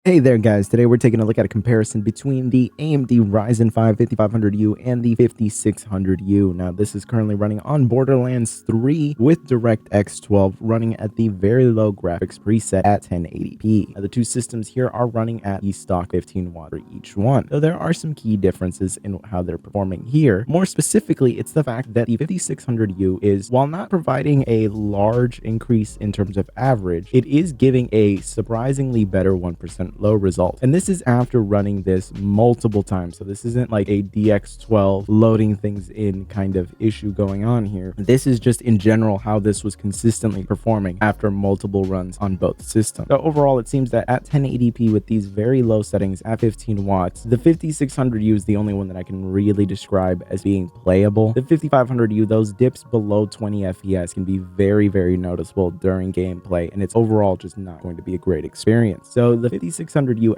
Hey there guys, today we're taking a look at a comparison between the AMD Ryzen 5 5500U and the 5600U. Now this is currently running on Borderlands 3 with DirectX 12 running at the very low graphics preset at 1080p. Now, the two systems here are running at the stock 15 watt for each one, though there are some key differences in how they're performing here. More specifically, it's the fact that the 5600U is, while not providing a large increase in terms of average, it is giving a surprisingly better 1% low result. And this is after running this multiple times. So this isn't like a DX12 loading things in kind of issue going on here. This is just in general how this was consistently performing after multiple runs on both systems. So overall, it seems that at 1080p with these very low settings at 15 watts, the 5600U is the only one that I can really describe as being playable. The 5500U, those dips below 20 FPS can be very noticeable during gameplay, and it's overall just not going to be a great experience. So the 5600U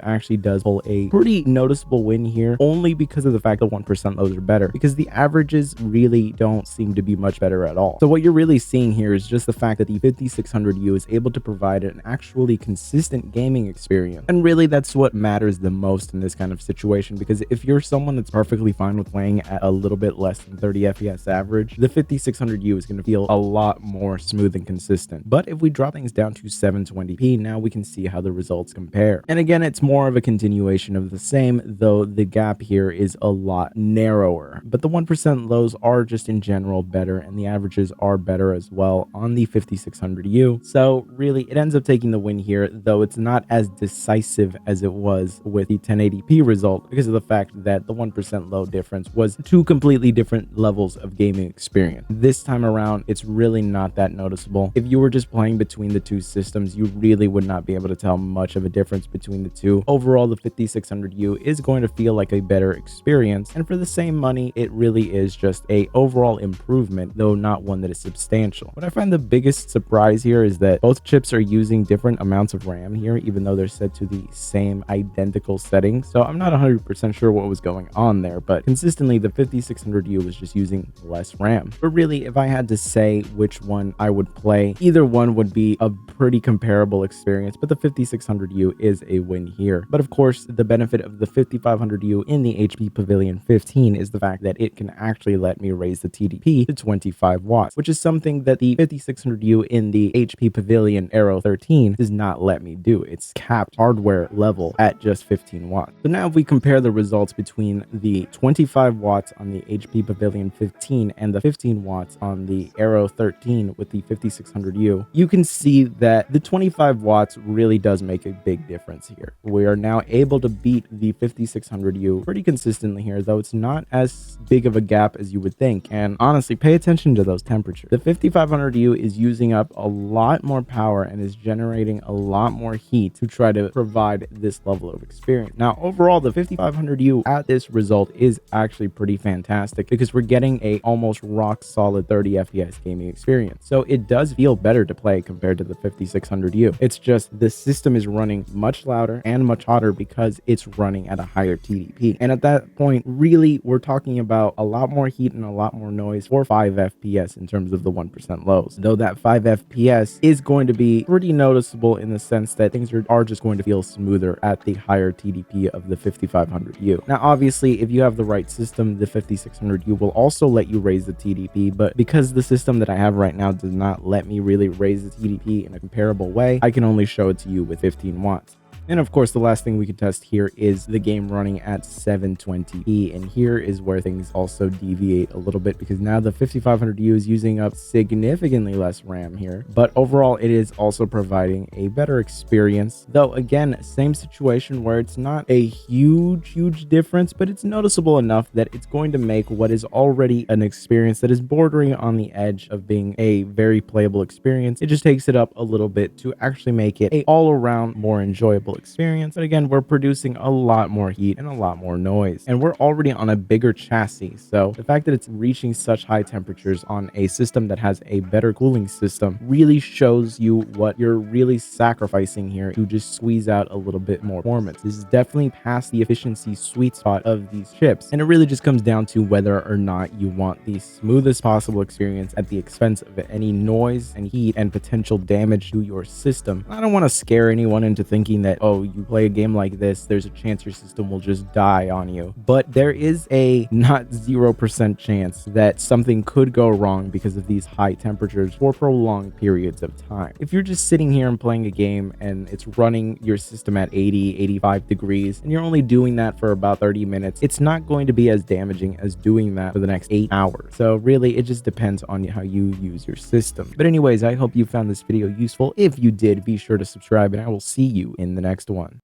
actually does pull a pretty noticeable win here, only because of the fact that 1% lows are better, because the averages really don't seem to be much better at all. So what you're really seeing here is just the fact that the 5600U is able to provide an actually consistent gaming experience. And really that's what matters the most in this kind of situation, because if you're someone that's perfectly fine with playing at a little bit less than 30 FPS average, the 5600U is going to feel a lot more smooth and consistent. But if we drop things down to 720p, now we can see how the results compare. And again, it's more of a continuation of the same, though the gap here is a lot narrower. But the 1% lows are just in general better, and the averages are better as well on the 5600U. So really, it ends up taking the win here, though it's not as decisive as it was with the 1080p result, because of the fact that the 1% low difference was two completely different levels of gaming experience. This time around, it's really not that noticeable. If you were just playing between the two systems, you really would not be able to tell much of a difference between the two. Overall, the 5600U is going to feel like a better experience, and for the same money, it really is just a overall improvement, though not one that is substantial. What I find the biggest surprise here is that both chips are using different amounts of RAM here, even though they're set to the same identical settings. So I'm not 100% sure what was going on there, but consistently the 5600U was just using less RAM. But really, if I had to say which one I would play, either one would be a pretty comparable experience, but the 5600U is a win here. But of course, the benefit of the 5500U in the HP Pavilion 15 is the fact that it can actually let me raise the TDP to 25 watts, which is something that the 5600U in the HP Pavilion Aero 13 does not let me do. It's capped hardware level at just 15 watts. So now if we compare the results between the 25 watts on the HP Pavilion 15 and the 15 watts on the Aero 13 with the 5600U, you can see that the 25 watts really does make a big difference here. We are now able to beat the 5600U pretty consistently here, though it's not as big of a gap as you would think. And honestly, pay attention to those temperatures. The 5500U is using up a lot more power and is generating a lot more heat to try to provide this level of experience. Now, overall, the 5500U at this result is actually pretty fantastic, because we're getting a almost rock solid 30 FPS gaming experience. So it does feel better to play compared to the 5600U. It's just the system is running much louder and much hotter because it's running at a higher TDP. And at that point, really, we're talking about a lot more heat and a lot more noise for 5 FPS in terms of the 1% lows. Though that 5 FPS is going to be pretty noticeable in the sense that things are just going to feel smoother at the higher TDP of the 5500U. Now, obviously, if you have the right system, the 5600U will also let you raise the TDP, but because the system that I have right now does not let me really raise the TDP in a comparable way, I can only show it to you with 15 watts. And of course, the last thing we can test here is the game running at 720p, and here is where things also deviate a little bit, because now the 5500U is using up significantly less RAM here, but overall it is also providing a better experience, though again, same situation where it's not a huge difference, but it's noticeable enough that it's going to make what is already an experience that is bordering on the edge of being a very playable experience. It just takes it up a little bit to actually make it a all-around more enjoyable experience. But again, we're producing a lot more heat and a lot more noise, and we're already on a bigger chassis. So the fact that it's reaching such high temperatures on a system that has a better cooling system really shows you what you're really sacrificing here to just squeeze out a little bit more performance. This is definitely past the efficiency sweet spot of these chips, and it really just comes down to whether or not you want the smoothest possible experience at the expense of any noise and heat and potential damage to your system. I don't want to scare anyone into thinking that oh, you play a game like this, there's a chance your system will just die on you. But there is a not 0% chance that something could go wrong because of these high temperatures for prolonged periods of time. If you're just sitting here and playing a game and it's running your system at 80, 85 degrees, and you're only doing that for about 30 minutes, it's not going to be as damaging as doing that for the next 8 hours. So really, it just depends on how you use your system. But anyways, I hope you found this video useful. If you did, be sure to subscribe, and I will see you in the next one.